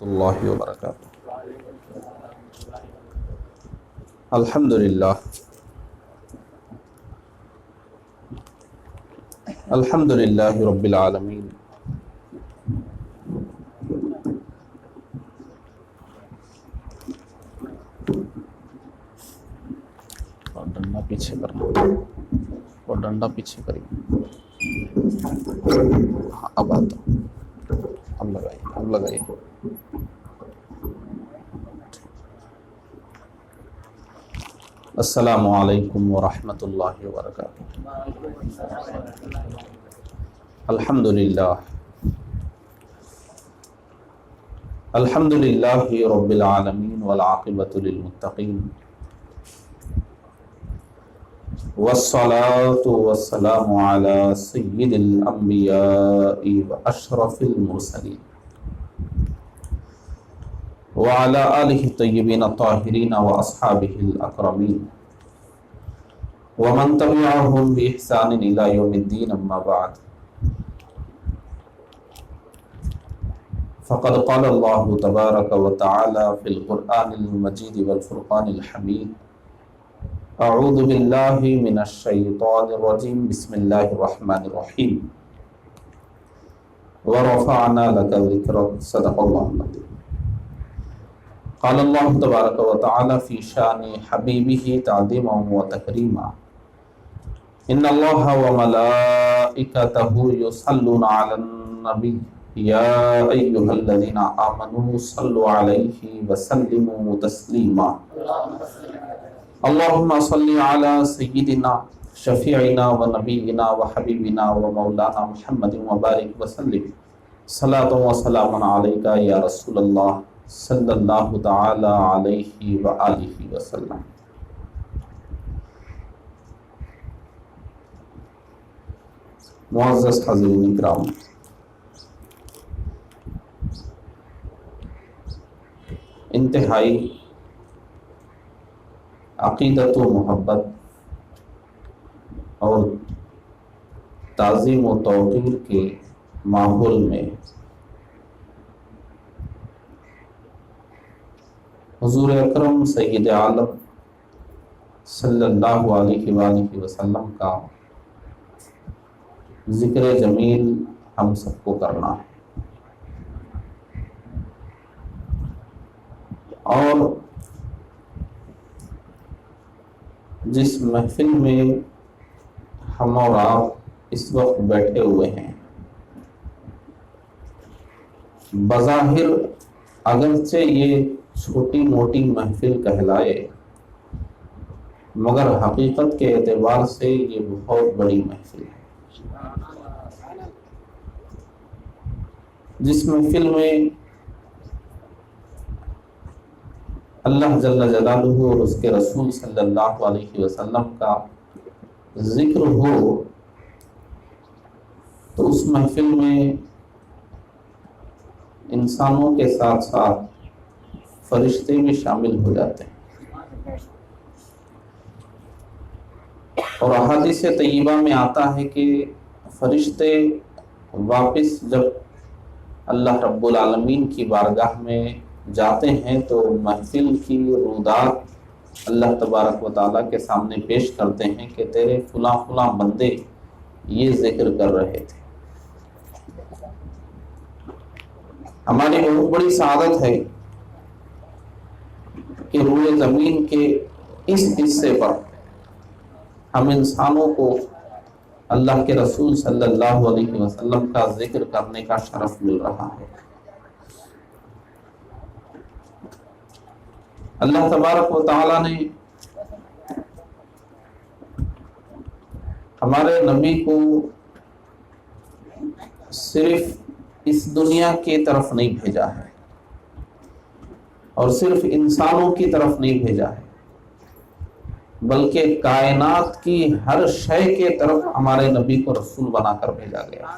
اللہ وبرکاتہ۔ الحمدللہ الحمدللہ رب العالمین، اور ڈنڈا پیچھے کرنا، اور ڈنڈا پیچھے کریے۔ ہاں اب آتا، اب لگائیے۔ السلام علیکم ورحمۃ اللہ وبرکاتہ۔ الحمدللہ الحمدللہ رب العالمین والعاقبۃ للمتقین، والصلاة والسلام علی سید الانبیاء واشرف المرسلین وعلى آلہ الطیبین الطاہرین واصحابہ الاکرمین ومن تبعہم بإحسان الی یوم الدین، اما بعد، فقد قال اللہ تبارک وتعالی فی القرآن المجید والفرقان الحمید، اعوذ باللہ من الشیطان الرجیم، بسم اللہ الرحمن الرحیم، ورفعنا لک ذکرک، صدق اللہ العظیم۔ قال اللہ تبارک و تعالی فی شان حبیبہ تعظیما و تکریما، ان اللہ و ملائکتہ یصلون علی النبی یا ایہا الذین آمنوا صلوا علیہ وسلموا تسلیما، اللہم صل علی سیدنا شفیعنا و نبینا و حبیبنا و مولانا محمد وبارک وسلم، صلاۃ و سلام علیکہ یا رسول اللہ صلی اللہ تعالی علیہ وآلہ وسلم۔ معزز حاضرین اکرام، انتہائی عقیدت و محبت اور تعظیم و توقیر کے ماحول میں حضور اکرم سید عالم صلی اللہ علیہ وآلہ وسلم کا ذکر جمیل ہم سب کو کرنا ہے، اور جس محفل میں ہم اور آپ اس وقت بیٹھے ہوئے ہیں، بظاہر اگرچہ یہ چھوٹی موٹی محفل کہلائے، مگر حقیقت کے اعتبار سے یہ بہت بڑی محفل ہے، جس محفل میں اللہ جل جلالہ اور اس کے رسول صلی اللہ علیہ وسلم کا ذکر ہو، تو اس محفل میں انسانوں کے ساتھ ساتھ فرشتے بھی شامل ہو جاتے ہیں، اور احادیث طیبہ میں آتا ہے کہ فرشتے واپس جب اللہ رب العالمین کی بارگاہ میں جاتے ہیں تو محفل کی رودات اللہ تبارک و تعالیٰ کے سامنے پیش کرتے ہیں کہ تیرے فلاں فلاں بندے یہ ذکر کر رہے تھے۔ ہماری بہت بڑی سعادت ہے کہ روئے زمین کے اس حصے پر ہم انسانوں کو اللہ کے رسول صلی اللہ علیہ وسلم کا ذکر کرنے کا شرف مل رہا ہے۔ اللہ تبارک و تعالیٰ نے ہمارے نبی کو صرف اس دنیا کی طرف نہیں بھیجا ہے، اور صرف انسانوں کی طرف نہیں بھیجا ہے، بلکہ کائنات کی ہر شے کے طرف ہمارے نبی کو رسول بنا کر بھیجا گیا،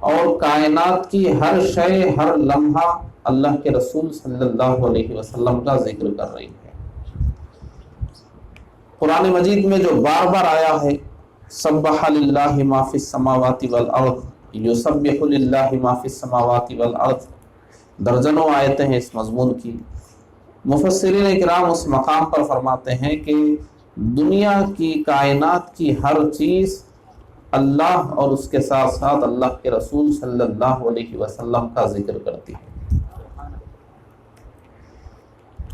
اور کائنات کی ہر شے، ہر لمحہ اللہ کے رسول صلی اللہ علیہ وسلم کا ذکر کر رہی ہے۔ قرآن مجید میں جو بار بار آیا ہے، سبح للہ ما فی السماوات والارض، یسبح للہ ما فی السماوات والارض، درجنوں آیتیں ہیں اس مضمون کی۔ مفسرین اکرام اس مقام پر فرماتے ہیں کہ دنیا کی کائنات کی ہر چیز اللہ اور اس کے ساتھ ساتھ اللہ کے رسول صلی اللہ علیہ وسلم کا ذکر کرتی ہے۔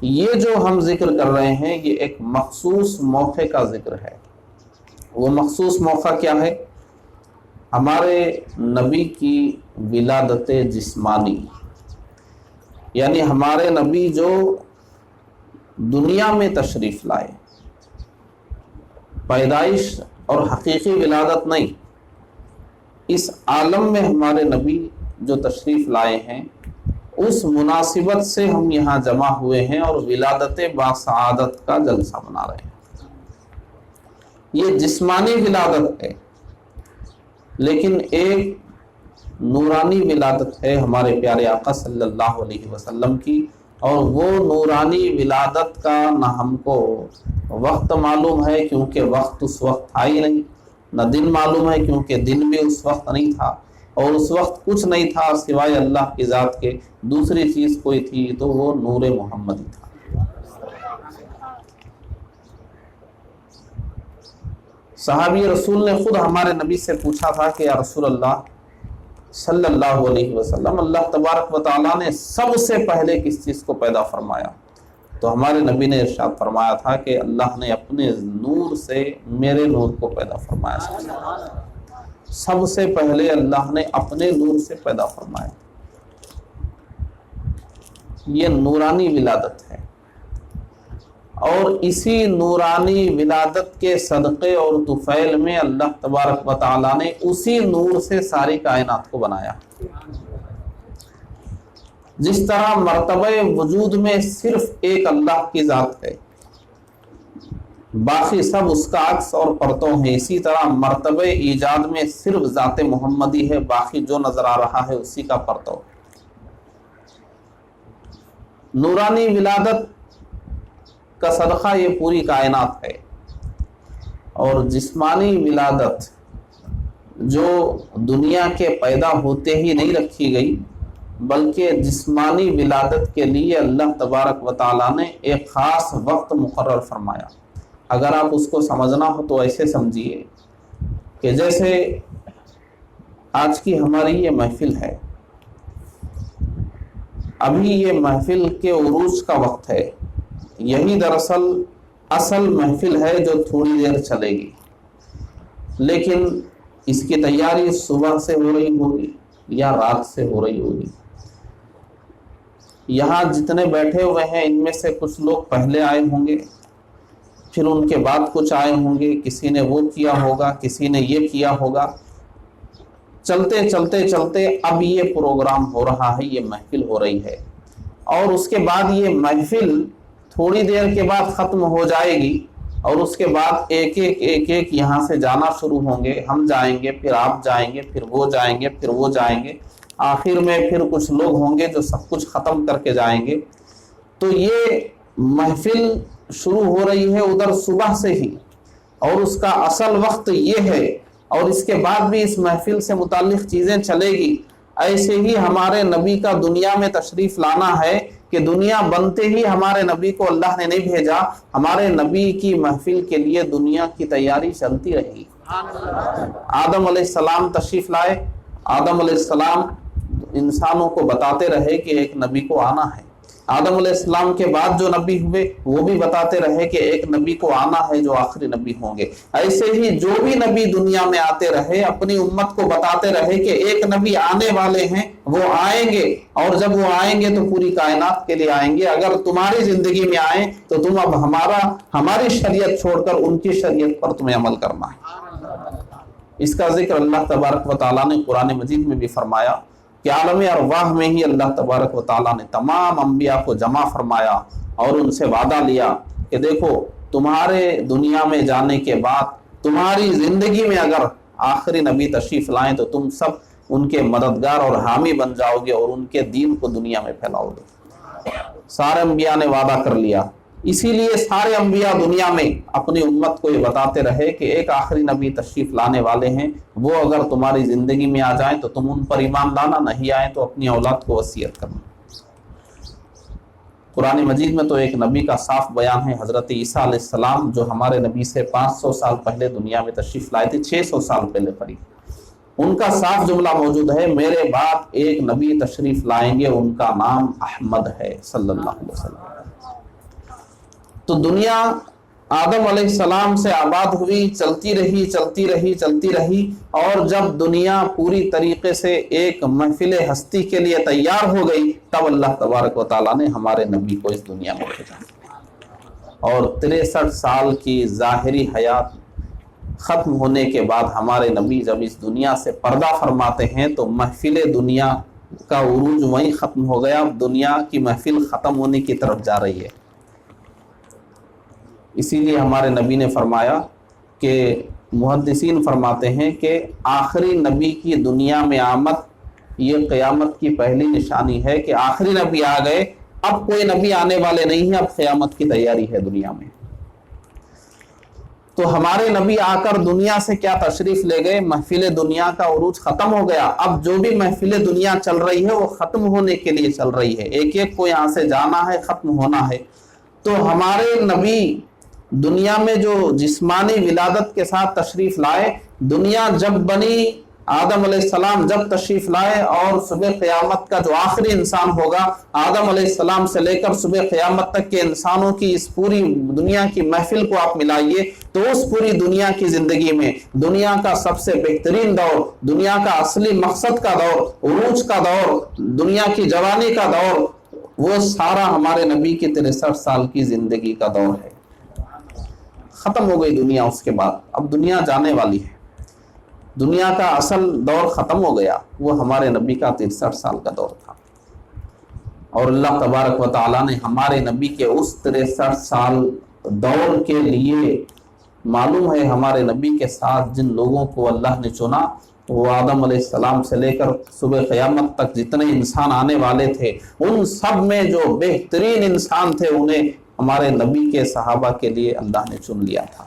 یہ جو ہم ذکر کر رہے ہیں یہ ایک مخصوص موقع کا ذکر ہے۔ وہ مخصوص موقع کیا ہے؟ ہمارے نبی کی ولادت جسمانی، یعنی ہمارے نبی جو دنیا میں تشریف لائے، پیدائش اور حقیقی ولادت نہیں، اس عالم میں ہمارے نبی جو تشریف لائے ہیں اس مناسبت سے ہم یہاں جمع ہوئے ہیں اور ولادت باسعادت کا جلسہ منا رہے ہیں۔ یہ جسمانی ولادت ہے، لیکن ایک نورانی ولادت ہے ہمارے پیارے آقا صلی اللہ علیہ وسلم کی، اور وہ نورانی ولادت کا نہ ہم کو وقت معلوم ہے کیونکہ وقت اس وقت تھا ہی نہیں، نہ دن معلوم ہے کیونکہ دن بھی اس وقت نہیں تھا، اور اس وقت کچھ نہیں تھا سوائے اللہ کی ذات کے، دوسری چیز کوئی تھی تو وہ نور محمدی تھا۔ صحابی رسول نے خود ہمارے نبی سے پوچھا تھا کہ یا رسول اللہ صلی اللہ علیہ وسلم، اللہ تبارک و تعالیٰ نے سب سے پہلے کس چیز کو پیدا فرمایا؟ تو ہمارے نبی نے ارشاد فرمایا تھا کہ اللہ نے اپنے نور سے میرے نور کو پیدا فرمایا۔ سب سے پہلے اللہ نے اپنے نور سے پیدا فرمایا۔ یہ نورانی ولادت ہے، اور اسی نورانی ولادت کے صدقے اور طفیل میں اللہ تبارک و تعالیٰ نے اسی نور سے ساری کائنات کو بنایا۔ جس طرح مرتبہ وجود میں صرف ایک اللہ کی ذات ہے، باقی سب اس کا عکس اور پرتوں ہیں، اسی طرح مرتبہ ایجاد میں صرف ذات محمدی ہے، باقی جو نظر آ رہا ہے اسی کا پرتو۔ نورانی ولادت کا صدقہ یہ پوری کائنات ہے، اور جسمانی ولادت جو دنیا کے پیدا ہوتے ہی نہیں رکھی گئی، بلکہ جسمانی ولادت کے لیے اللہ تبارک و تعالیٰ نے ایک خاص وقت مقرر فرمایا۔ اگر آپ اس کو سمجھنا ہو تو ایسے سمجھیے کہ جیسے آج کی ہماری یہ محفل ہے، ابھی یہ محفل کے عروج کا وقت ہے، یہی دراصل اصل محفل ہے جو تھوڑی دیر چلے گی، لیکن اس کی تیاری صبح سے ہو رہی ہوگی یا رات سے ہو رہی ہوگی۔ یہاں جتنے بیٹھے ہوئے ہیں ان میں سے کچھ لوگ پہلے آئے ہوں گے، پھر ان کے بعد کچھ آئے ہوں گے، کسی نے وہ کیا ہوگا، کسی نے یہ کیا ہوگا، چلتے چلتے چلتے اب یہ پروگرام ہو رہا ہے، یہ محفل ہو رہی ہے، اور اس کے بعد یہ محفل تھوڑی دیر کے بعد ختم ہو جائے گی، اور اس کے بعد ایک ایک یہاں سے جانا شروع ہوں گے، ہم جائیں گے، پھر آپ جائیں گے، پھر وہ جائیں گے، پھر وہ جائیں گے، آخر میں پھر کچھ لوگ ہوں گے جو سب کچھ ختم کر کے جائیں گے۔ تو یہ محفل شروع ہو رہی ہے ادھر صبح سے ہی، اور اس کا اصل وقت یہ ہے، اور اس کے بعد بھی اس محفل سے متعلق چیزیں چلے گی۔ ایسے ہی ہمارے نبی کا دنیا میں تشریف لانا ہے کہ دنیا بنتے ہی ہمارے نبی کو اللہ نے نہیں بھیجا، ہمارے نبی کی محفل کے لیے دنیا کی تیاری چلتی رہے گی۔ آدم علیہ السلام تشریف لائے، آدم علیہ السلام انسانوں کو بتاتے رہے کہ ایک نبی کو آنا ہے، آدم علیہ السلام کے بعد جو نبی ہوئے وہ بھی بتاتے رہے کہ ایک نبی کو آنا ہے جو آخری نبی ہوں گے۔ ایسے ہی جو بھی نبی دنیا میں آتے رہے اپنی امت کو بتاتے رہے کہ ایک نبی آنے والے ہیں، وہ آئیں گے، اور جب وہ آئیں گے تو پوری کائنات کے لیے آئیں گے۔ اگر تمہاری زندگی میں آئیں تو تم اب ہماری شریعت چھوڑ کر ان کی شریعت پر تمہیں عمل کرنا ہے۔ اس کا ذکر اللہ تبارک و تعالیٰ نے قرآن مجید میں بھی فرمایا کہ عالم ارواح میں ہی اللہ تبارک و تعالیٰ نے تمام انبیاء کو جمع فرمایا اور ان سے وعدہ لیا کہ دیکھو تمہارے دنیا میں جانے کے بعد تمہاری زندگی میں اگر آخری نبی تشریف لائیں تو تم سب ان کے مددگار اور حامی بن جاؤ گے اور ان کے دین کو دنیا میں پھیلاؤ گے۔ سارے انبیاء نے وعدہ کر لیا، اسی لیے سارے انبیاء دنیا میں اپنی امت کو یہ بتاتے رہے کہ ایک آخری نبی تشریف لانے والے ہیں، وہ اگر تمہاری زندگی میں آ جائیں تو تم ان پر ایمان لانا، نہیں آئیں تو اپنی اولاد کو وصیت کرنا۔ قرآن مجید میں تو ایک نبی کا صاف بیان ہے، حضرت عیسیٰ علیہ السلام جو ہمارے نبی سے 500 سال پہلے دنیا میں تشریف لائے تھے، 600 سال پہلے قریب، ان کا صاف جملہ موجود ہے، میرے بعد ایک نبی تشریف لائیں گے، ان کا نام احمد ہے صلی اللہ علیہ وسلم۔ تو دنیا آدم علیہ السلام سے آباد ہوئی، چلتی رہی چلتی رہی چلتی رہی، اور جب دنیا پوری طریقے سے ایک محفل ہستی کے لیے تیار ہو گئی، تب اللہ تبارک و تعالیٰ نے ہمارے نبی کو اس دنیا میں بھیجا، اور 63 سال کی ظاہری حیات ختم ہونے کے بعد ہمارے نبی جب اس دنیا سے پردہ فرماتے ہیں تو محفل دنیا کا عروج وہیں ختم ہو گیا، اب دنیا کی محفل ختم ہونے کی طرف جا رہی ہے۔ اسی لیے ہمارے نبی نے فرمایا کہ محدثین فرماتے ہیں کہ آخری نبی کی دنیا میں آمد یہ قیامت کی پہلی نشانی ہے کہ آخری نبی آ گئے، اب کوئی نبی آنے والے نہیں ہیں، اب قیامت کی تیاری ہے دنیا میں۔ تو ہمارے نبی آ کر دنیا سے کیا تشریف لے گئے؟ محفل دنیا کا عروج ختم ہو گیا، اب جو بھی محفل دنیا چل رہی ہے وہ ختم ہونے کے لیے چل رہی ہے، ایک ایک کو یہاں سے جانا ہے، ختم ہونا ہے۔ تو ہمارے نبی دنیا میں جو جسمانی ولادت کے ساتھ تشریف لائے، دنیا جب بنی، آدم علیہ السلام جب تشریف لائے، اور صبح قیامت کا جو آخری انسان ہوگا، آدم علیہ السلام سے لے کر صبح قیامت تک کے انسانوں کی اس پوری دنیا کی محفل کو آپ ملائیے، تو اس پوری دنیا کی زندگی میں دنیا کا سب سے بہترین دور، دنیا کا اصلی مقصد کا دور، عروج کا دور، دنیا کی جوانی کا دور، وہ سارا ہمارے نبی کی 63 سال کی زندگی کا دور ہے۔ ختم ہو گئی دنیا اس کے بعد، اب دنیا جانے والی ہے، دنیا کا اصل دور ختم ہو گیا، وہ ہمارے نبی کا 63 سال کا دور تھا۔ اور اللہ تبارک و تعالیٰ نے ہمارے نبی کے اس 63 سال دور کے لیے، معلوم ہے ہمارے نبی کے ساتھ جن لوگوں کو اللہ نے چنا، وہ آدم علیہ السلام سے لے کر صبح قیامت تک جتنے انسان آنے والے تھے، ان سب میں جو بہترین انسان تھے انہیں ہمارے نبی کے صحابہ کے لیے اللہ نے چن لیا تھا،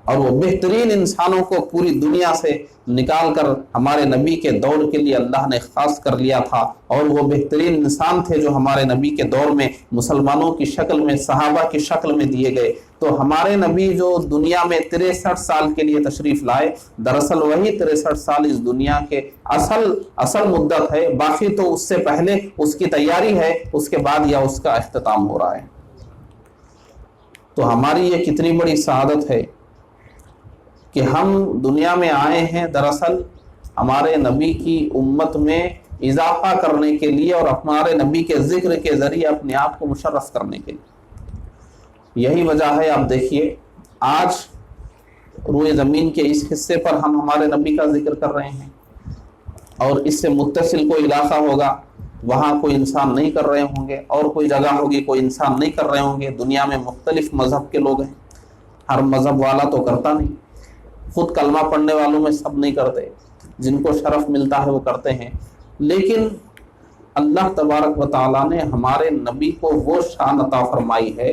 اور وہ بہترین انسانوں کو پوری دنیا سے نکال کر ہمارے نبی کے دور کے لیے اللہ نے خاص کر لیا تھا، اور وہ بہترین انسان تھے جو ہمارے نبی کے دور میں مسلمانوں کی شکل میں، صحابہ کی شکل میں دیے گئے۔ تو ہمارے نبی جو دنیا میں 63 سال کے لیے تشریف لائے، دراصل وہی 63 سال اس دنیا کے اصل مدت ہے، باقی تو اس سے پہلے اس کی تیاری ہے، اس کے بعد یا اس کا اختتام ہو رہا ہے۔ تو ہماری یہ کتنی بڑی سعادت ہے کہ ہم دنیا میں آئے ہیں دراصل ہمارے نبی کی امت میں اضافہ کرنے کے لیے، اور ہمارے نبی کے ذکر کے ذریعے اپنے آپ کو مشرف کرنے کے لیے۔ یہی وجہ ہے، آپ دیکھیے آج روئے زمین کے اس حصے پر ہم ہمارے نبی کا ذکر کر رہے ہیں، اور اس سے متصل کوئی علاقہ ہوگا وہاں کوئی انسان نہیں کر رہے ہوں گے، اور کوئی جگہ ہوگی کوئی انسان نہیں کر رہے ہوں گے۔ دنیا میں مختلف مذہب کے لوگ ہیں، ہر مذہب والا تو کرتا نہیں، خود کلمہ پڑھنے والوں میں سب نہیں کرتے، جن کو شرف ملتا ہے وہ کرتے ہیں، لیکن اللہ تبارک و تعالیٰ نے ہمارے نبی کو وہ شان عطا فرمائی ہے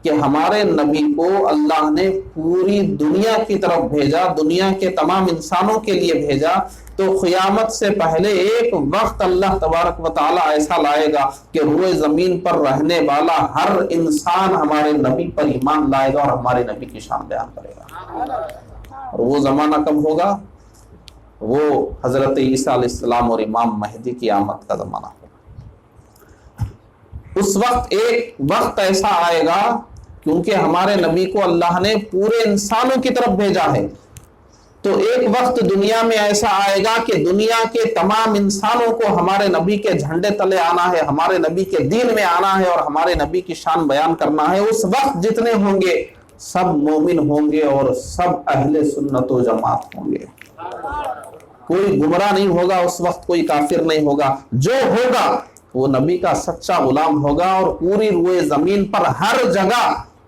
کہ ہمارے نبی کو اللہ نے پوری دنیا کی طرف بھیجا، دنیا کے تمام انسانوں کے لیے بھیجا۔ تو قیامت سے پہلے ایک وقت اللہ تبارک و تعالیٰ ایسا لائے گا کہ روئے زمین پر رہنے والا ہر انسان ہمارے نبی پر ایمان لائے گا اور ہمارے نبی کی شان بیان کرے گا۔ اور وہ زمانہ کب ہوگا؟ وہ حضرت عیسیٰ علیہ السلام اور امام مہدی کی آمد کا زمانہ ہوگا۔ اس وقت ایک وقت ایسا آئے گا، کیونکہ ہمارے نبی کو اللہ نے پورے انسانوں کی طرف بھیجا ہے، تو ایک وقت دنیا میں ایسا آئے گا کہ دنیا کے تمام انسانوں کو ہمارے نبی کے جھنڈے تلے آنا ہے، ہمارے نبی کے دین میں آنا ہے، اور ہمارے نبی کی شان بیان کرنا ہے۔ اس وقت جتنے ہوں گے سب مومن ہوں گے اور سب اہل سنت و جماعت ہوں گے، کوئی گمراہ نہیں ہوگا، اس وقت کوئی کافر نہیں ہوگا، جو ہوگا وہ نبی کا سچا غلام ہوگا، اور پوری روئے زمین پر ہر جگہ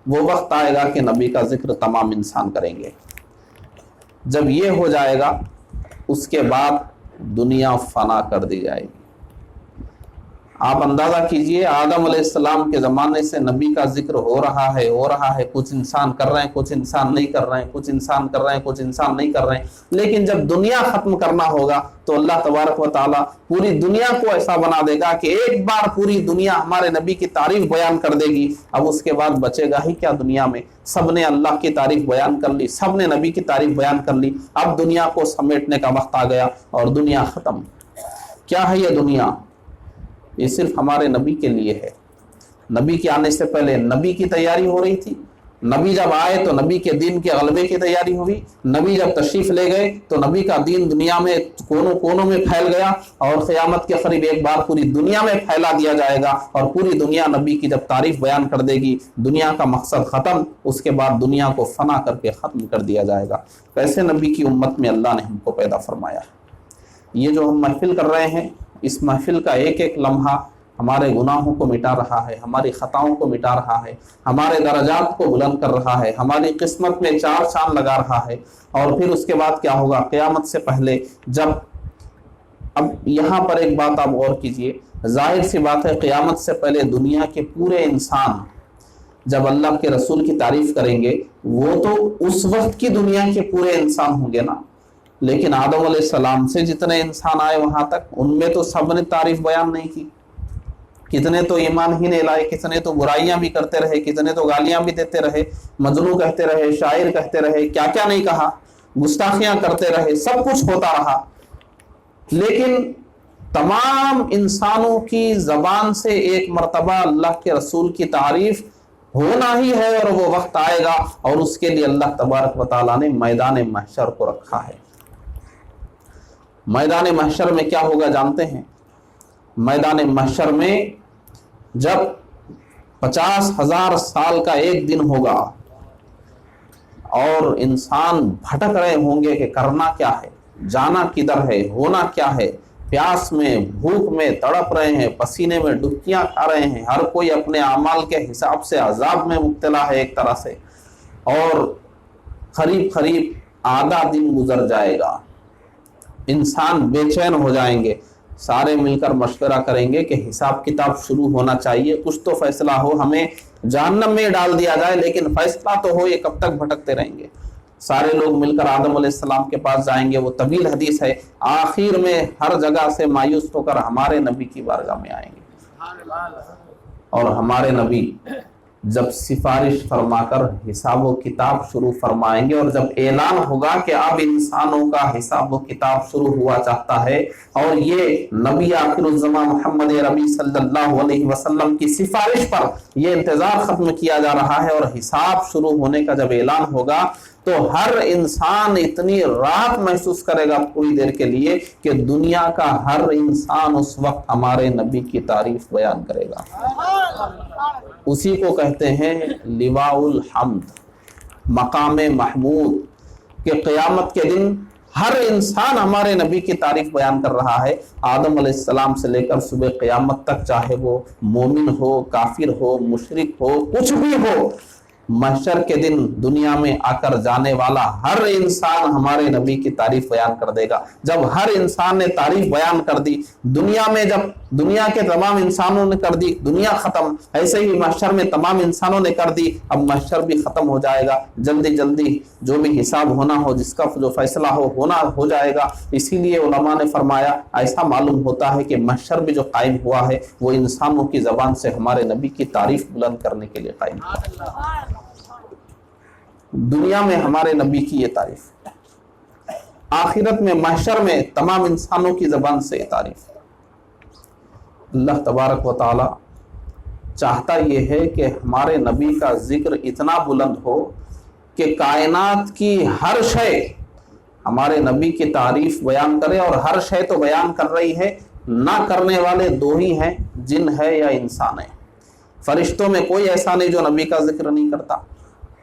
وہ وقت آئے گا کہ نبی کا ذکر تمام انسان کریں گے۔ جب یہ ہو جائے گا اس کے بعد دنیا فنا کر دی جائے گی۔ آپ اندازہ کیجئے آدم علیہ السلام کے زمانے سے نبی کا ذکر ہو رہا ہے، کچھ انسان کر رہے ہیں، کچھ انسان نہیں کر رہے ہیں، کچھ انسان کر رہے ہیں، کچھ انسان نہیں کر رہے ہیں، لیکن جب دنیا ختم کرنا ہوگا تو اللہ تبارک و تعالیٰ پوری دنیا کو ایسا بنا دے گا کہ ایک بار پوری دنیا ہمارے نبی کی تعریف بیان کر دے گی. اب اس کے بعد بچے گا ہی کیا دنیا میں؟ سب نے اللہ کی تعریف بیان کر لی، سب نے نبی کی تعریف بیان کر لی. اب دنیا کو سمیٹنے کا وقت آ گیا اور دنیا ختم. کیا ہے یہ دنیا؟ یہ صرف ہمارے نبی کے لیے ہے. نبی کے آنے سے پہلے نبی کی تیاری ہو رہی تھی. نبی جب آئے تو نبی کے دین کے غلبے کی تیاری ہوئی. نبی جب تشریف لے گئے تو نبی کا دین دنیا میں کونوں کونوں میں پھیل گیا اور قیامت کے قریب ایک بار پوری دنیا میں پھیلا دیا جائے گا اور پوری دنیا نبی کی جب تعریف بیان کر دے گی دنیا کا مقصد ختم. اس کے بعد دنیا کو فنا کر کے ختم کر دیا جائے گا. کیسے نبی کی امت میں اللہ نے ہم کو پیدا فرمایا. یہ جو ہم محفل کر رہے ہیں اس محفل کا ایک ایک لمحہ ہمارے گناہوں کو مٹا رہا ہے، ہماری خطاؤں کو مٹا رہا ہے، ہمارے درجات کو بلند کر رہا ہے، ہماری قسمت میں چار چاند لگا رہا ہے. اور پھر اس کے بعد کیا ہوگا؟ قیامت سے پہلے جب اب یہاں پر ایک بات آپ غور کیجئے، ظاہر سی بات ہے قیامت سے پہلے دنیا کے پورے انسان جب اللہ کے رسول کی تعریف کریں گے وہ تو اس وقت کی دنیا کے پورے انسان ہوں گے نا، لیکن آدم علیہ السلام سے جتنے انسان آئے وہاں تک ان میں تو سب نے تعریف بیان نہیں کی. کتنے تو ایمان ہی نہیں لائے، کتنے تو برائیاں بھی کرتے رہے، کتنے تو گالیاں بھی دیتے رہے، مجنون کہتے رہے، شاعر کہتے رہے، کیا کیا نہیں کہا، گستاخیاں کرتے رہے، سب کچھ ہوتا رہا. لیکن تمام انسانوں کی زبان سے ایک مرتبہ اللہ کے رسول کی تعریف ہونا ہی ہے اور وہ وقت آئے گا اور اس کے لیے اللہ تبارک و تعالیٰ نے میدان محشر کو رکھا ہے. میدان محشر میں کیا ہوگا جانتے ہیں؟ میدان محشر میں جب 50,000 سال کا ایک دن ہوگا اور انسان بھٹک رہے ہوں گے کہ کرنا کیا ہے، جانا کدھر ہے، ہونا کیا ہے، پیاس میں بھوک میں تڑپ رہے ہیں، پسینے میں ڈبکیاں کھا رہے ہیں، ہر کوئی اپنے اعمال کے حساب سے عذاب میں مبتلا ہے ایک طرح سے، اور قریب آدھا دن گزر جائے گا. انسان بے چین ہو جائیں گے، سارے مل کر مشورہ کریں گے کہ حساب کتاب شروع ہونا چاہیے، کچھ تو فیصلہ ہو، ہمیں جہنم میں ڈال دیا جائے لیکن فیصلہ تو ہو، یہ کب تک بھٹکتے رہیں گے. سارے لوگ مل کر آدم علیہ السلام کے پاس جائیں گے. وہ طویل حدیث ہے. آخر میں ہر جگہ سے مایوس ہو کر ہمارے نبی کی بارگاہ میں آئیں گے اور ہمارے نبی جب سفارش فرما کر حساب و کتاب شروع فرمائیں گے اور جب اعلان ہوگا کہ اب انسانوں کا حساب و کتاب شروع ہوا چاہتا ہے اور یہ نبی آخر الزمان محمد عربی صلی اللہ علیہ وسلم کی سفارش پر یہ انتظار ختم کیا جا رہا ہے اور حساب شروع ہونے کا جب اعلان ہوگا تو ہر انسان اتنی راحت محسوس کرے گا پوری دیر کے لیے کہ دنیا کا ہر انسان اس وقت ہمارے نبی کی تعریف بیان کرے گا. اسی کو کہتے ہیں لواء الحمد، مقام محمود، کہ قیامت کے دن ہر انسان ہمارے نبی کی تعریف بیان کر رہا ہے. آدم علیہ السلام سے لے کر صبح قیامت تک، چاہے وہ مومن ہو، کافر ہو، مشرک ہو، کچھ بھی ہو، محشر کے دن دنیا میں آ کر جانے والا ہر انسان ہمارے نبی کی تعریف بیان کر دے گا. جب ہر انسان نے تعریف بیان کر دی دنیا میں، جب دنیا کے تمام انسانوں نے کر دی، دنیا ختم. ایسے ہی محشر میں تمام انسانوں نے کر دی، اب محشر بھی ختم ہو جائے گا. جلدی جلدی جو بھی حساب ہونا ہو، جس کا جو فیصلہ ہونا ہو جائے گا. اسی لیے علماء نے فرمایا ایسا معلوم ہوتا ہے کہ محشر بھی جو قائم ہوا ہے وہ انسانوں کی زبان سے ہمارے نبی کی تعریف بلند کرنے کے لیے قائم ہوا. دنیا میں ہمارے نبی کی یہ تعریف، آخرت میں محشر میں تمام انسانوں کی زبان سے یہ تعریف. اللہ تبارک و تعالی چاہتا یہ ہے کہ ہمارے نبی کا ذکر اتنا بلند ہو کہ کائنات کی ہر شے ہمارے نبی کی تعریف بیان کرے. اور ہر شے تو بیان کر رہی ہے، نہ کرنے والے دو ہی ہیں، جن ہے یا انسان ہے. فرشتوں میں کوئی ایسا نہیں جو نبی کا ذکر نہیں کرتا،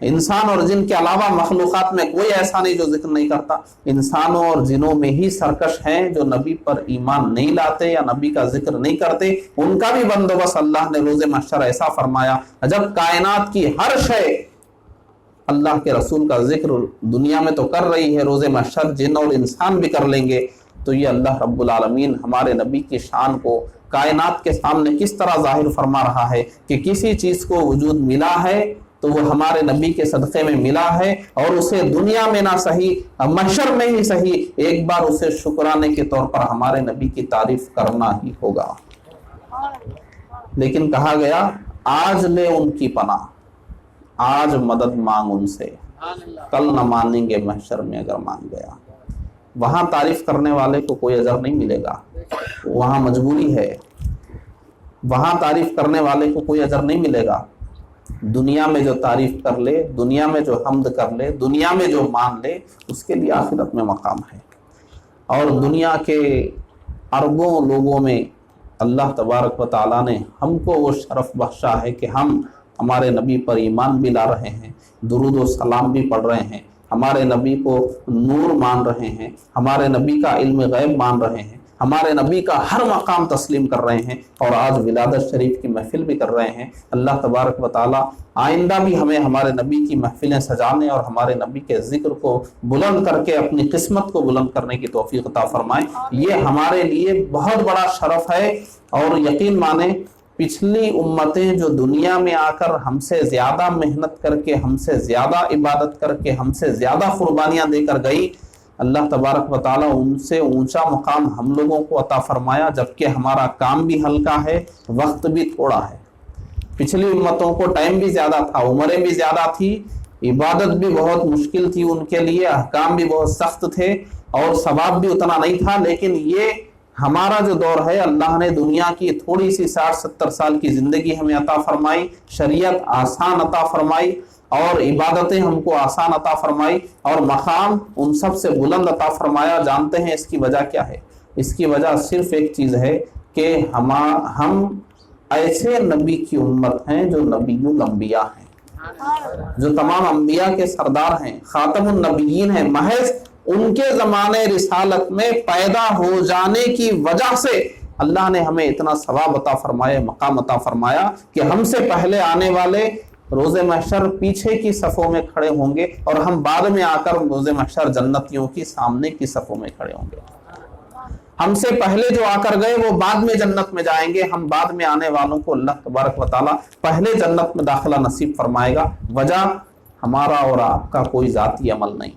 انسان اور جن کے علاوہ مخلوقات میں کوئی ایسا نہیں جو ذکر نہیں کرتا. انسانوں اور جنوں میں ہی سرکش ہیں جو نبی پر ایمان نہیں لاتے یا نبی کا ذکر نہیں کرتے. ان کا بھی بندوبست اللہ نے روز محشر ایسا فرمایا، جب کائنات کی ہر شے اللہ کے رسول کا ذکر دنیا میں تو کر رہی ہے، روز محشر جن اور انسان بھی کر لیں گے تو یہ اللہ رب العالمین ہمارے نبی کی شان کو کائنات کے سامنے کس طرح ظاہر فرما رہا ہے کہ کسی چیز کو وجود ملا ہے تو وہ ہمارے نبی کے صدقے میں ملا ہے، اور اسے دنیا میں نہ صحیح محشر میں ہی صحیح ایک بار اسے شکرانے کے طور پر ہمارے نبی کی تعریف کرنا ہی ہوگا۔ لیکن کہا گیا آج لے ان کی پناہ، آج مدد مانگ ان سے، کل نہ مانیں گے محشر میں اگر مان گیا۔ وہاں تعریف کرنے والے کو کوئی اجر نہیں ملے گا، وہاں مجبوری ہے، وہاں تعریف کرنے والے کو کوئی اجر نہیں ملے گا۔ دنیا میں جو تعریف کر لے، دنیا میں جو حمد کر لے، دنیا میں جو مان لے، اس کے لیے آخرت میں مقام ہے۔ اور دنیا کے اربوں لوگوں میں اللہ تبارک و تعالیٰ نے ہم کو وہ شرف بخشا ہے کہ ہم ہمارے نبی پر ایمان بھی لا رہے ہیں، درود و سلام بھی پڑھ رہے ہیں، ہمارے نبی کو نور مان رہے ہیں، ہمارے نبی کا علم غیب مان رہے ہیں، ہمارے نبی کا ہر مقام تسلیم کر رہے ہیں، اور آج ولادت شریف کی محفل بھی کر رہے ہیں۔ اللہ تبارک و تعالیٰ آئندہ بھی ہمیں ہمارے نبی کی محفلیں سجانے اور ہمارے نبی کے ذکر کو بلند کر کے اپنی قسمت کو بلند کرنے کی توفیق عطا فرمائے۔ یہ ہمارے لیے بہت بڑا شرف ہے، اور یقین مانیں پچھلی امتیں جو دنیا میں آ کر ہم سے زیادہ محنت کر کے، ہم سے زیادہ عبادت کر کے، ہم سے زیادہ قربانیاں دے کر گئی، اللہ تبارک و تعالیٰ ان سے اونچا مقام ہم لوگوں کو عطا فرمایا، جبکہ ہمارا کام بھی ہلکا ہے، وقت بھی تھوڑا ہے۔ پچھلی امتوں کو ٹائم بھی زیادہ تھا، عمریں بھی زیادہ تھی، عبادت بھی بہت مشکل تھی ان کے لیے، احکام بھی بہت سخت تھے، اور ثواب بھی اتنا نہیں تھا۔ لیکن یہ ہمارا جو دور ہے، اللہ نے دنیا کی تھوڑی سی 60-70 سال کی زندگی ہمیں عطا فرمائی، شریعت آسان عطا فرمائی، اور عبادتیں ہم کو آسان عطا فرمائی، اور مقام ان سب سے بلند عطا فرمایا۔ جانتے ہیں اس کی وجہ کیا ہے؟ اس کی وجہ صرف ایک چیز ہے کہ ہم ایسے نبی کی امت ہیں جو نبی الانبیاء ہیں، جو تمام انبیاء کے سردار ہیں، خاتم النبیین ہیں۔ محض ان کے زمانے رسالت میں پیدا ہو جانے کی وجہ سے اللہ نے ہمیں اتنا ثواب عطا فرمایا، مقام عطا فرمایا، کہ ہم سے پہلے آنے والے روز محشر پیچھے کی صفوں میں کھڑے ہوں گے، اور ہم بعد میں آ کر روز محشر جنتیوں کی سامنے کی صفوں میں کھڑے ہوں گے۔ ہم سے پہلے جو آ کر گئے وہ بعد میں جنت میں جائیں گے، ہم بعد میں آنے والوں کو اللہ تبارک و تعالیٰ پہلے جنت میں داخلہ نصیب فرمائے گا۔ وجہ ہمارا اور آپ کا کوئی ذاتی عمل نہیں،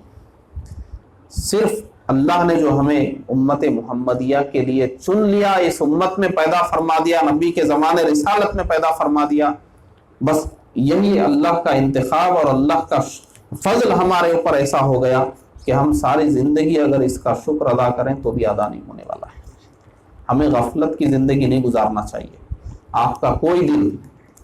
صرف اللہ نے جو ہمیں امت محمدیہ کے لیے چن لیا، اس امت میں پیدا فرما دیا، نبی کے زمانے رسالت میں پیدا فرما دیا، بس یہی اللہ کا انتخاب اور اللہ کا فضل ہمارے اوپر ایسا ہو گیا کہ ہم ساری زندگی اگر اس کا شکر ادا کریں تو بھی ادا نہیں ہونے والا ہے۔ ہمیں غفلت کی زندگی نہیں گزارنا چاہیے۔ آپ کا کوئی دن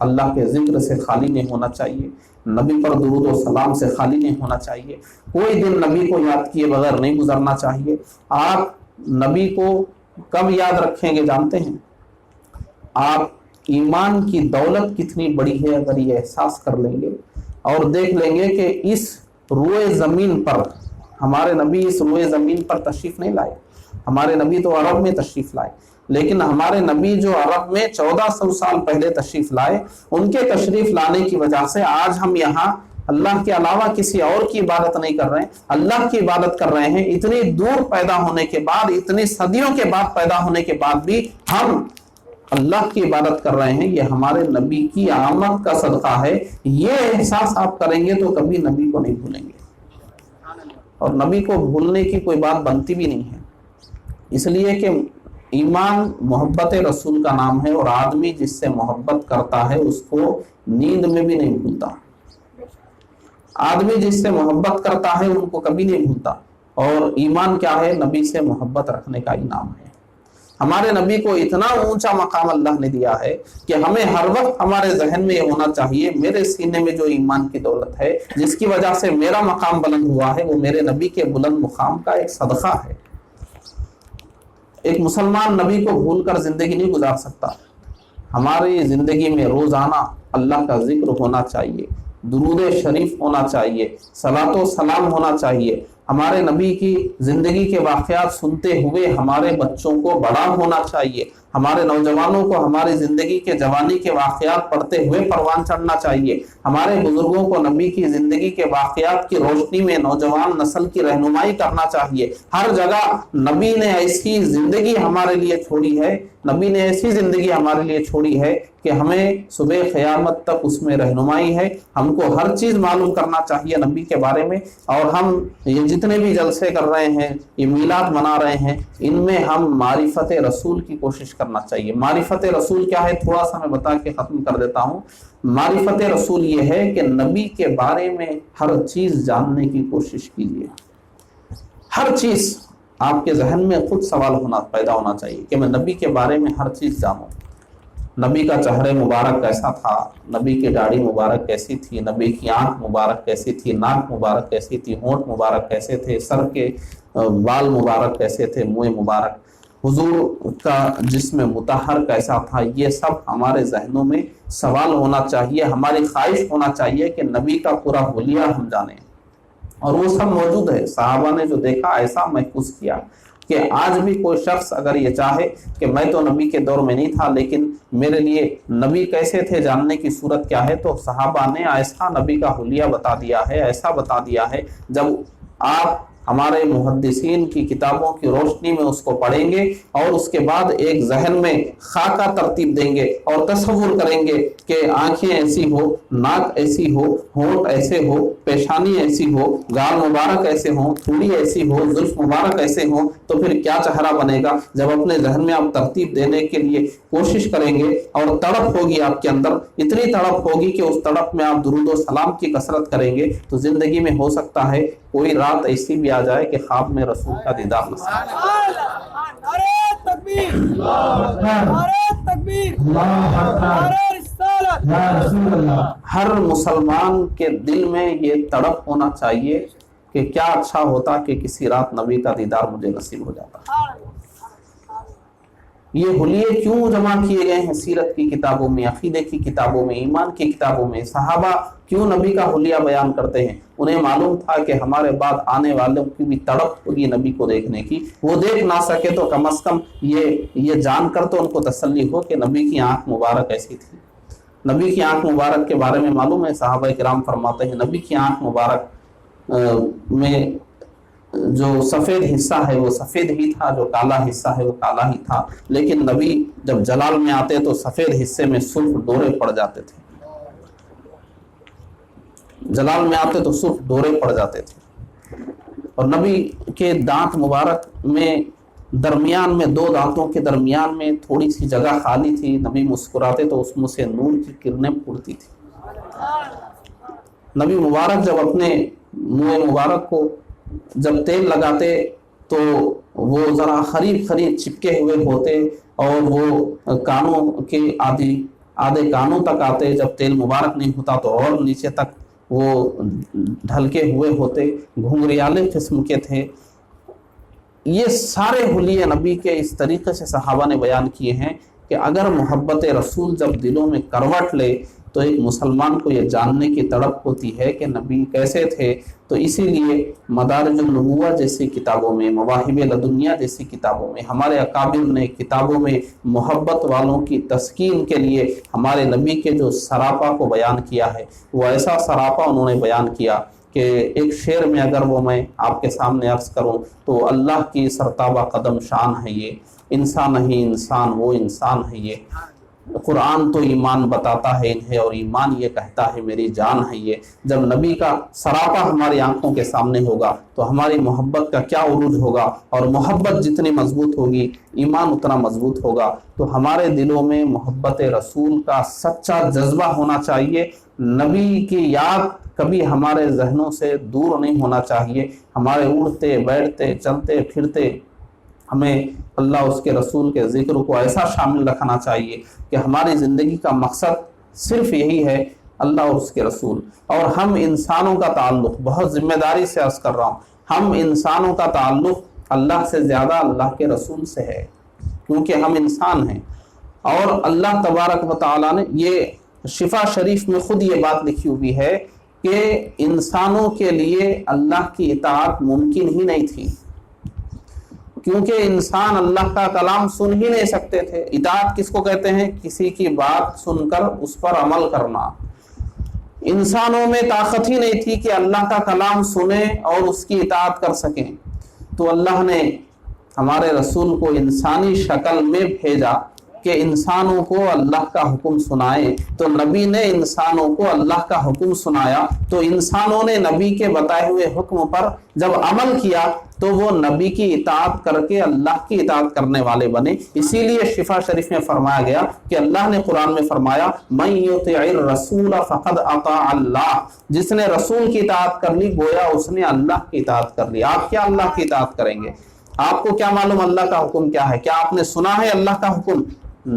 اللہ کے ذکر سے خالی نہیں ہونا چاہیے، نبی پر درود و سلام سے خالی نہیں ہونا چاہیے، کوئی دن نبی کو یاد کیے بغیر نہیں گزرنا چاہیے۔ آپ نبی کو کب یاد رکھیں گے جانتے ہیں؟ آپ ایمان کی دولت کتنی بڑی ہے اگر یہ احساس کر لیں گے، اور دیکھ لیں گے کہ اس روئے زمین پر ہمارے نبی اس روئے زمین پر تشریف نہیں لائے۔ ہمارے نبی تو عرب میں تشریف لائے، لیکن ہمارے نبی جو عرب میں 1400 سال پہلے تشریف لائے، ان کے تشریف لانے کی وجہ سے آج ہم یہاں اللہ کے علاوہ کسی اور کی عبادت نہیں کر رہے ہیں، اللہ کی عبادت کر رہے ہیں۔ اتنی دور پیدا ہونے کے بعد، اتنی صدیوں کے بعد پیدا ہونے کے بعد بھی ہم اللہ کی عبادت کر رہے ہیں، یہ ہمارے نبی کی آمد کا صدقہ ہے۔ یہ احساس آپ کریں گے تو کبھی نبی کو نہیں بھولیں گے، اور نبی کو بھولنے کی کوئی بات بنتی بھی نہیں ہے، اس لیے کہ ایمان محبت رسول کا نام ہے، اور آدمی جس سے محبت کرتا ہے اس کو نیند میں بھی نہیں بھولتا۔ آدمی جس سے محبت کرتا ہے ان کو کبھی نہیں بھولتا، اور ایمان کیا ہے؟ نبی سے محبت رکھنے کا ہی نام ہے۔ ہمارے نبی کو اتنا اونچا مقام اللہ نے دیا ہے کہ ہمیں ہر وقت ہمارے ذہن میں یہ ہونا چاہیے، میرے سینے میں جو ایمان کی دولت ہے جس کی وجہ سے میرا مقام بلند ہوا ہے، وہ میرے نبی کے بلند مقام کا ایک صدقہ ہے۔ ایک مسلمان نبی کو بھول کر زندگی نہیں گزار سکتا۔ ہماری زندگی میں روزانہ اللہ کا ذکر ہونا چاہیے، درود شریف ہونا چاہیے، صلاۃ و سلام ہونا چاہیے، ہمارے نبی کی زندگی کے واقعات سنتے ہوئے ہمارے بچوں کو بڑا ہونا چاہیے، ہمارے نوجوانوں کو ہماری زندگی کے جوانی کے واقعات پڑھتے ہوئے پروان چڑھنا چاہیے، ہمارے بزرگوں کو نبی کی زندگی کے واقعات کی روشنی میں نوجوان نسل کی رہنمائی کرنا چاہیے۔ ہر جگہ نبی نے ایسی زندگی ہمارے لیے چھوڑی ہے، نبی نے ایسی زندگی ہمارے لیے چھوڑی ہے کہ ہمیں صبح قیامت تک اس میں رہنمائی ہے۔ ہم کو ہر چیز معلوم کرنا چاہیے نبی کے بارے میں، اور ہم یہ جتنے بھی جلسے کر رہے ہیں، یہ میلاد منا رہے ہیں، ان میں ہم معرفت رسول کی کوشش کرنا چاہیے۔ معرفت رسول کیا ہے، تھوڑا سا میں بتا کے ختم کر دیتا ہوں۔ معرفت رسول یہ ہے کہ نبی کے بارے میں ہر چیز جاننے کی کوشش کیجیے۔ ہر چیز آپ کے ذہن میں خود سوال پیدا ہونا چاہیے کہ میں نبی کے بارے میں ہر چیز جانوں۔ نبی کا چہرہ مبارک کیسا تھا، نبی کی داڑھی مبارک کیسی تھی، نبی کی آنکھ مبارک کیسی تھی، ناک مبارک کیسی تھی، ہونٹ مبارک کیسے تھے، سر کے بال مبارک کیسے تھے، منہ مبارک، حضور کا جسم مطہر کیسا تھا، یہ سب ہمارے ذہنوں میں سوال ہونا چاہیے، ہماری خواہش ہونا چاہیے کہ نبی کا پورا حلیہ ہم جانیں، اور وہ سب موجود ہے۔ صحابہ نے جو دیکھا ایسا محفوظ کیا کہ آج بھی کوئی شخص اگر یہ چاہے کہ میں تو نبی کے دور میں نہیں تھا لیکن میرے لیے نبی کیسے تھے جاننے کی صورت کیا ہے، تو صحابہ نے ایسا نبی کا حلیہ بتا دیا ہے، ایسا بتا دیا ہے۔ جب آپ ہمارے محدثین کی کتابوں کی روشنی میں اس کو پڑھیں گے اور اس کے بعد ایک ذہن میں خاکہ ترتیب دیں گے اور تصور کریں گے کہ آنکھیں ایسی ہو، ناک ایسی ہو، ہونٹ ایسے ہو، پیشانی ایسی ہو، گال مبارک ایسے ہوں، تھوڑی ایسی ہو، زلف مبارک ایسے ہوں، تو پھر کیا چہرہ بنے گا۔ جب اپنے ذہن میں آپ ترتیب دینے کے لیے کوشش کریں گے اور تڑپ ہوگی آپ کے اندر، اتنی تڑپ ہوگی کہ اس تڑپ میں آپ درود و سلام کی کثرت کریں گے، تو زندگی میں ہو سکتا ہے کوئی رات ایسی بھی آ جائے کہ خواب میں رسول کا دیدار نصیب۔ نعرہ تکبیر، نعرہ تکبیر، نعرہ رسالت، یا رسول اللہ۔ ہر مسلمان کے دل میں یہ تڑپ ہونا چاہیے کہ کیا اچھا ہوتا کہ کسی رات نبی کا دیدار مجھے نصیب ہو جاتا۔ یہ حلیے کیوں جمع کیے گئے ہیں سیرت کی کتابوں میں، عقیدے کی کتابوں میں، ایمان کی کتابوں میں؟ صحابہ کیوں نبی کا حلیہ بیان کرتے ہیں؟ انہیں معلوم تھا کہ ہمارے بعد آنے والوں کی بھی تڑپ ہوگی نبی کو دیکھنے کی، وہ دیکھ نہ سکے تو کم از کم یہ جان کر تو ان کو تسلی ہو کہ نبی کی آنکھ مبارک ایسی تھی۔ نبی کی آنکھ مبارک کے بارے میں معلوم ہے، صحابہ کرام فرماتے ہیں نبی کی آنکھ مبارک میں جو سفید حصہ ہے وہ سفید ہی تھا، جو کالا حصہ ہے وہ کالا ہی تھا، لیکن نبی جب جلال میں آتے تو سفید حصے میں سرخ ڈورے پڑ جاتے تھے، جلال میں آتے تو سرخ ڈورے پڑ جاتے تھے۔ اور نبی کے دانت مبارک میں درمیان میں، دو دانتوں کے درمیان میں تھوڑی سی جگہ خالی تھی، نبی مسکراتے تو اس میں سے نور کی کرنیں پھوٹتی تھی۔ نبی مبارک جب اپنے منہ مبارک کو جب تیل لگاتے تو وہ ذرا قریب چپکے ہوئے ہوتے، اور وہ کانوں کے آدھے کانوں تک آتے، جب تیل مبارک نہیں ہوتا تو اور نیچے تک وہ ڈھلکے ہوئے ہوتے، گھنگریالے قسم کے تھے۔ یہ سارے حلیے نبی کے اس طریقے سے صحابہ نے بیان کیے ہیں کہ اگر محبت رسول جب دلوں میں کروٹ لے تو ایک مسلمان کو یہ جاننے کی تڑپ ہوتی ہے کہ نبی کیسے تھے۔ تو اسی لیے مدارج النبوہ جیسی کتابوں میں، مواہب لدنیہ جیسی کتابوں میں، ہمارے اکابر نے کتابوں میں محبت والوں کی تسکین کے لیے ہمارے نبی کے جو سراپا کو بیان کیا ہے، وہ ایسا سراپا انہوں نے بیان کیا کہ ایک شعر میں اگر وہ میں آپ کے سامنے عرض کروں تو اللہ کی سرتابہ قدم شان ہے یہ، انسان نہیں انسان وہ انسان ہے یہ، قرآن تو ایمان بتاتا ہے انہیں اور ایمان یہ کہتا ہے میری جان ہے یہ۔ جب نبی کا سراپا ہماری آنکھوں کے سامنے ہوگا تو ہماری محبت کا کیا عروج ہوگا، اور محبت جتنی مضبوط ہوگی ایمان اتنا مضبوط ہوگا۔ تو ہمارے دلوں میں محبت رسول کا سچا جذبہ ہونا چاہیے، نبی کی یاد کبھی ہمارے ذہنوں سے دور نہیں ہونا چاہیے۔ ہمارے اڑتے بیٹھتے چلتے پھرتے ہمیں اللہ اس کے رسول کے ذکر کو ایسا شامل رکھنا چاہیے کہ ہماری زندگی کا مقصد صرف یہی ہے اللہ اور اس کے رسول۔ اور ہم انسانوں کا تعلق، بہت ذمہ داری سے عرض کر رہا ہوں، ہم انسانوں کا تعلق اللہ سے زیادہ اللہ کے رسول سے ہے، کیونکہ ہم انسان ہیں۔ اور اللہ تبارک و تعالیٰ نے یہ شفا شریف میں خود یہ بات لکھی ہوئی ہے کہ انسانوں کے لیے اللہ کی اطاعت ممکن ہی نہیں تھی، کیونکہ انسان اللہ کا کلام سن ہی نہیں سکتے تھے۔ اطاعت کس کو کہتے ہیں؟ کسی کی بات سن کر اس پر عمل کرنا۔ انسانوں میں طاقت ہی نہیں تھی کہ اللہ کا کلام سنیں اور اس کی اطاعت کر سکیں، تو اللہ نے ہمارے رسول کو انسانی شکل میں بھیجا کہ انسانوں کو اللہ کا حکم سنائے۔ تو نبی نے انسانوں کو اللہ کا حکم سنایا، تو انسانوں نے نبی کے بتائے ہوئے حکم پر جب عمل کیا تو وہ نبی کی اطاعت کر کے اللہ کی اطاعت کرنے والے بنے۔ اسی لیے شفا شریف میں فرمایا گیا کہ اللہ نے قرآن میں فرمایا من یطع الرسول فقد اطاع اللہ، جس نے رسول کی اطاعت کر لی گویا اس نے اللہ کی اطاعت کر لی۔ آپ کیا اللہ کی اطاعت کریں گے؟ آپ کو کیا معلوم اللہ کا حکم کیا ہے؟ کیا آپ نے سنا ہے اللہ کا حکم؟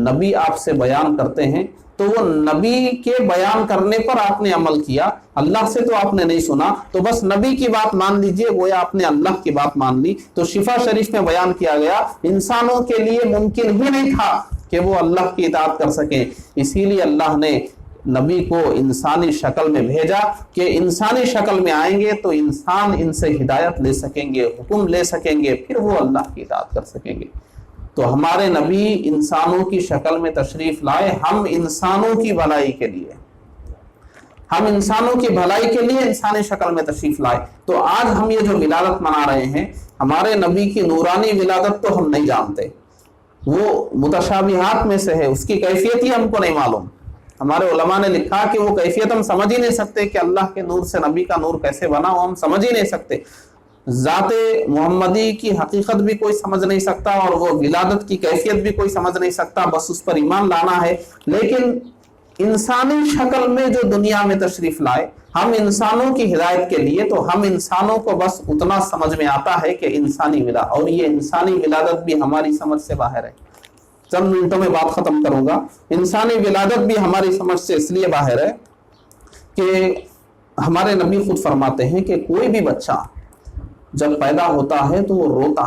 نبی آپ سے بیان کرتے ہیں تو وہ نبی کے بیان کرنے پر آپ نے عمل کیا، اللہ سے تو آپ نے نہیں سنا، تو بس نبی کی بات مان لیجئے، گویا آپ نے اللہ کی بات مان لی۔ تو شفا شریف میں بیان کیا گیا انسانوں کے لیے ممکن ہی نہیں تھا کہ وہ اللہ کی اطاعت کر سکیں، اسی لیے اللہ نے نبی کو انسانی شکل میں بھیجا کہ انسانی شکل میں آئیں گے تو انسان ان سے ہدایت لے سکیں گے، حکم لے سکیں گے، پھر وہ اللہ کی اطاعت کر سکیں گے۔ تو ہمارے نبی انسانوں کی شکل میں تشریف لائے، ہم انسانوں کی بھلائی کے لیے، ہم انسانوں کی بھلائی کے لیے انسانی شکل میں تشریف لائے۔ تو آج ہم یہ جو ولادت منا رہے ہیں، ہمارے نبی کی نورانی ولادت تو ہم نہیں جانتے، وہ متشابہات میں سے ہے، اس کی کیفیت ہی ہم کو نہیں معلوم۔ ہمارے علماء نے لکھا کہ وہ کیفیت ہم سمجھ ہی نہیں سکتے کہ اللہ کے نور سے نبی کا نور کیسے بنا، وہ ہم سمجھ ہی نہیں سکتے۔ ذات محمدی کی حقیقت بھی کوئی سمجھ نہیں سکتا اور وہ ولادت کی کیفیت بھی کوئی سمجھ نہیں سکتا، بس اس پر ایمان لانا ہے۔ لیکن انسانی شکل میں جو دنیا میں تشریف لائے، ہم انسانوں کی ہدایت کے لیے، تو ہم انسانوں کو بس اتنا سمجھ میں آتا ہے کہ انسانی ولادت، اور یہ انسانی ولادت بھی ہماری سمجھ سے باہر ہے۔ چند منٹوں میں بات ختم کروں گا۔ انسانی ولادت بھی ہماری سمجھ سے اس لیے باہر ہے کہ ہمارے نبی خود فرماتے ہیں کہ کوئی بھی بچہ جب پیدا ہوتا ہے تو وہ روتا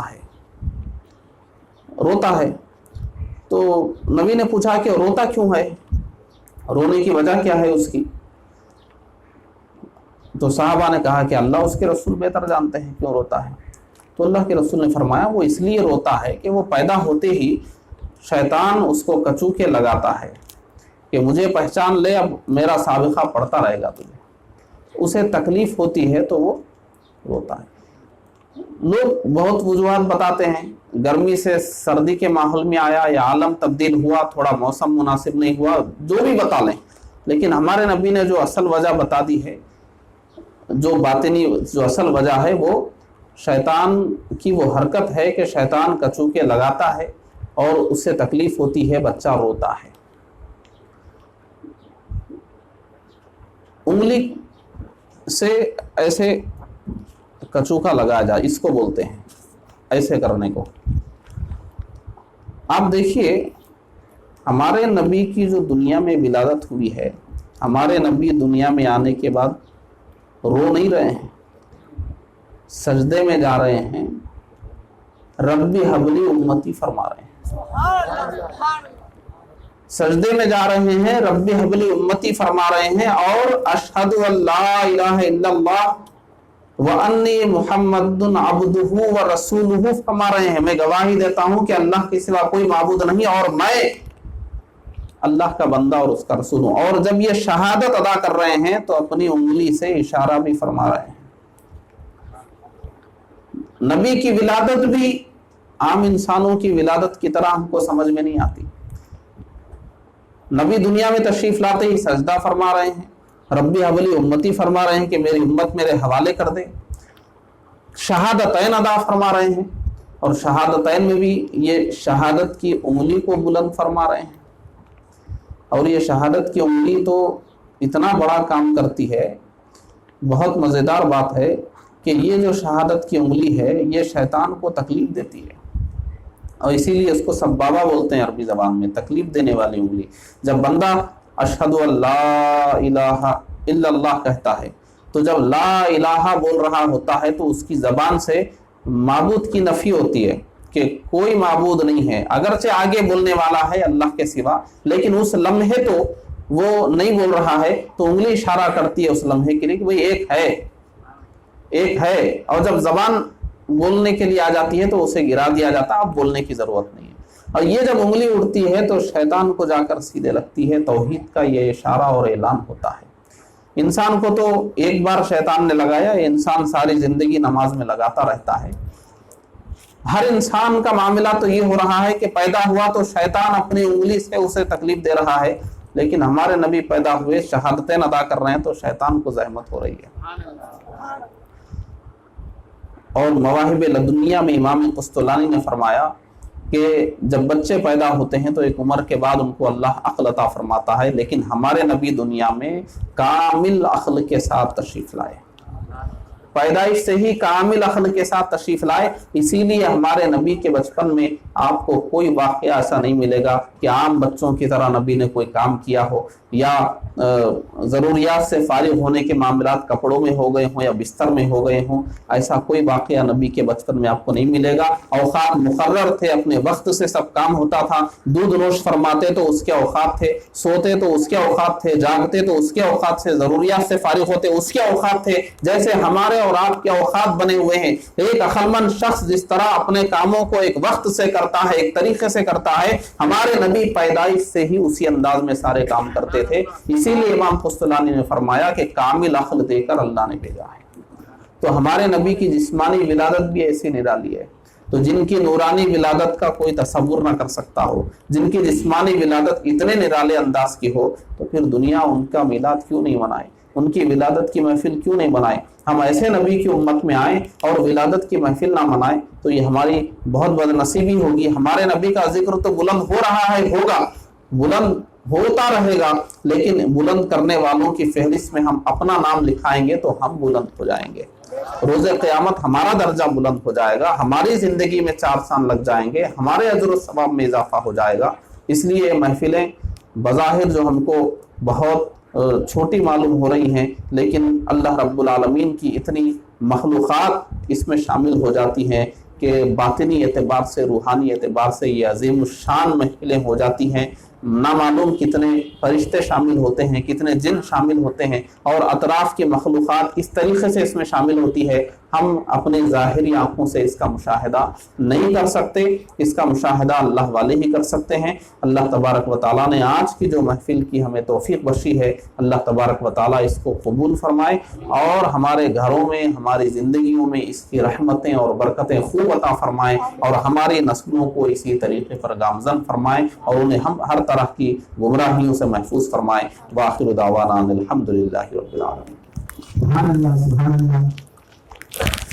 ہے۔ تو نبی نے پوچھا کہ روتا کیوں ہے، رونے کی وجہ کیا ہے اس کی؟ تو صحابہ نے کہا کہ اللہ اس کے رسول بہتر جانتے ہیں کیوں روتا ہے۔ تو اللہ کے رسول نے فرمایا وہ اس لیے روتا ہے کہ وہ پیدا ہوتے ہی شیطان اس کو کچوکے لگاتا ہے کہ مجھے پہچان لے، اب میرا سابقہ پڑھتا رہے گا تجھے، اسے تکلیف ہوتی ہے تو وہ روتا ہے۔ لوگ بہت وجوہات بتاتے ہیں، گرمی سے سردی کے ماحول میں آیا، یا عالم تبدیل ہوا، تھوڑا موسم مناسب نہیں ہوا، جو بھی بتا لیں، لیکن ہمارے نبی نے جو اصل وجہ بتا دی ہے، جو باطنی جو اصل وجہ ہے، وہ شیطان کی وہ حرکت ہے کہ شیطان کچوکے لگاتا ہے اور اس سے تکلیف ہوتی ہے، بچہ روتا ہے۔ انگلی سے ایسے کچوکا لگایا جائے، اس کو بولتے ہیں ایسے کرنے کو۔ آپ دیکھیے ہمارے نبی کی جو دنیا میں ولادت ہوئی ہے، ہمارے نبی دنیا میں آنے کے بعد رو نہیں رہے ہیں، سجدے میں جا رہے ہیں، ربی حبلی امتی فرما رہے ہیں، سجدے میں جا رہے ہیں، ربی حبلی امتی فرما رہے ہیں، اور اشہد ان لا الہ الا اللہ وَأَنِّي مُحَمَّدٌ عَبْدُهُ وَرَسُولُهُ فرما رہے ہیں، میں گواہی دیتا ہوں کہ اللہ کے سوا کوئی معبود نہیں اور میں اللہ کا بندہ اور اس کا رسول ہوں۔ اور جب یہ شہادت ادا کر رہے ہیں تو اپنی انگلی سے اشارہ بھی فرما رہے ہیں۔ نبی کی ولادت بھی عام انسانوں کی ولادت کی طرح ہم کو سمجھ میں نہیں آتی۔ نبی دنیا میں تشریف لاتے ہی سجدہ فرما رہے ہیں، ربی حبلی امتی فرما رہے ہیں کہ میری امت میرے حوالے کر دے، شہادتین ادا فرما رہے ہیں، اور شہادتین میں بھی یہ شہادت کی انگلی کو بلند فرما رہے ہیں۔ اور یہ شہادت کی انگلی تو اتنا بڑا کام کرتی ہے، بہت مزیدار بات ہے کہ یہ جو شہادت کی انگلی ہے یہ شیطان کو تکلیف دیتی ہے، اور اسی لیے اس کو سبابہ بولتے ہیں عربی زبان میں، تکلیف دینے والی انگلی۔ جب بندہ اشہد ان لا الہ الا اللہ کہتا ہے، تو جب لا الہ بول رہا ہوتا ہے تو اس کی زبان سے معبود کی نفی ہوتی ہے کہ کوئی معبود نہیں ہے، اگرچہ آگے بولنے والا ہے اللہ کے سوا، لیکن اس لمحے تو وہ نہیں بول رہا ہے تو انگلی اشارہ کرتی ہے اس لمحے کے لیے کہ بھئی ایک ہے، اور جب زبان بولنے کے لیے آ جاتی ہے تو اسے گرا دیا جاتا ہے، اب بولنے کی ضرورت نہیں ہے۔ اور یہ جب انگلی اڑتی ہے تو شیطان کو جا کر سیدھے لگتی ہے، توحید کا یہ اشارہ اور اعلان ہوتا ہے۔ انسان کو تو ایک بار شیطان نے لگایا، انسان ساری زندگی نماز میں لگاتا رہتا ہے۔ ہر انسان کا معاملہ تو یہ ہو رہا ہے کہ پیدا ہوا تو شیطان اپنی انگلی سے اسے تکلیف دے رہا ہے، لیکن ہمارے نبی پیدا ہوئے، شہادتیں ادا کر رہے ہیں تو شیطان کو زحمت ہو رہی ہے۔ اور مواہب لدنیہ میں امام قسطلانی نے فرمایا کہ جب بچے پیدا ہوتے ہیں تو ایک عمر کے بعد ان کو اللہ عقل عطا فرماتا ہے، لیکن ہمارے نبی دنیا میں کامل عقل کے ساتھ تشریف لائے، پیدائش سے ہی کامل عقل کے ساتھ تشریف لائے۔ اسی لیے ہمارے نبی کے بچپن میں آپ کو کوئی واقعہ ایسا نہیں ملے گا کہ عام بچوں کی طرح نبی نے کوئی کام کیا ہو، یا ضروریات سے فارغ ہونے کے معاملات کپڑوں میں ہو گئے ہوں یا بستر میں ہو گئے ہوں، ایسا کوئی واقعہ نبی کے بچپن میں آپ کو نہیں ملے گا۔ اوقات مقرر تھے، اپنے وقت سے سب کام ہوتا تھا، دودھ نوش فرماتے تو اس کے اوقات تھے، سوتے تو اس کے اوقات تھے، جاگتے تو اس کے اوقات تھے، ضروریات سے فارغ ہوتے اس کے اوقات تھے، جیسے ہمارے اور آپ کے اوقات بنے ہوئے ہیں۔ ایک عقلمند شخص جس طرح اپنے کاموں کو ایک وقت سے کرتا ہے، ایک طریقے سے کرتا ہے، ہمارے نبی پیدائش سے ہی اسی انداز میں سارے کام کرتے تھے۔ اسی لیے امام قسطلانی نے فرمایا کہ کامل عقل دے کر اللہ نے بھیجا ہے۔ تو ہمارے نبی کی جسمانی ولادت بھی ایسی نرالی ہے، تو جن کی نورانی ولادت کا کوئی تصور نہ کر سکتا ہو، جن کی جسمانی ولادت اتنے نرالے انداز کی ہو، تو پھر دنیا ان کا میلاد کیوں نہیں منائے، ان کی ولادت کی محفل کیوں نہیں بنائے؟ ہم ایسے نبی کی امت میں آئیں اور ولادت کی محفل نہ منائیں تو یہ ہماری بہت بد نصیبی ہوگی۔ ہمارے نبی کا ذکر تو بلند ہو رہا ہے، ہوگا، بلند ہوتا رہے گا، لیکن بلند کرنے والوں کی فہرست میں ہم اپنا نام لکھائیں گے تو ہم بلند ہو جائیں گے۔ روز قیامت ہمارا درجہ بلند ہو جائے گا، ہماری زندگی میں 4 سال لگ جائیں گے، ہمارے اجر و ثواب میں اضافہ ہو جائے گا۔ اس لیے یہ محفلیں بظاہر جو ہم کو بہت چھوٹی معلوم ہو رہی ہیں، لیکن اللہ رب العالمین کی اتنی مخلوقات اس میں شامل ہو جاتی ہیں کہ باطنی اعتبار سے، روحانی اعتبار سے یہ عظیم الشان محفلیں ہو جاتی ہیں۔ نامعلوم کتنے فرشتے شامل ہوتے ہیں، کتنے جن شامل ہوتے ہیں، اور اطراف کی مخلوقات اس طریقے سے اس میں شامل ہوتی ہے، ہم اپنے ظاہری آنکھوں سے اس کا مشاہدہ نہیں کر سکتے، اس کا مشاہدہ اللہ والے ہی کر سکتے ہیں۔ اللہ تبارک و تعالیٰ نے آج کی جو محفل کی ہمیں توفیق بخشی ہے، اللہ تبارک و تعالیٰ اس کو قبول فرمائے اور ہمارے گھروں میں، ہماری زندگیوں میں اس کی رحمتیں اور برکتیں خوب عطا فرمائے، اور ہماری نسلوں کو اسی طریقے پر گامزن فرمائے، اور انہیں ہم ہر طرح کی گمراہیوں سے محفوظ فرمائے۔ وآخر دعوانا الحمدللہ رب العالمین۔ سبحان اللہ، سبحان اللہ۔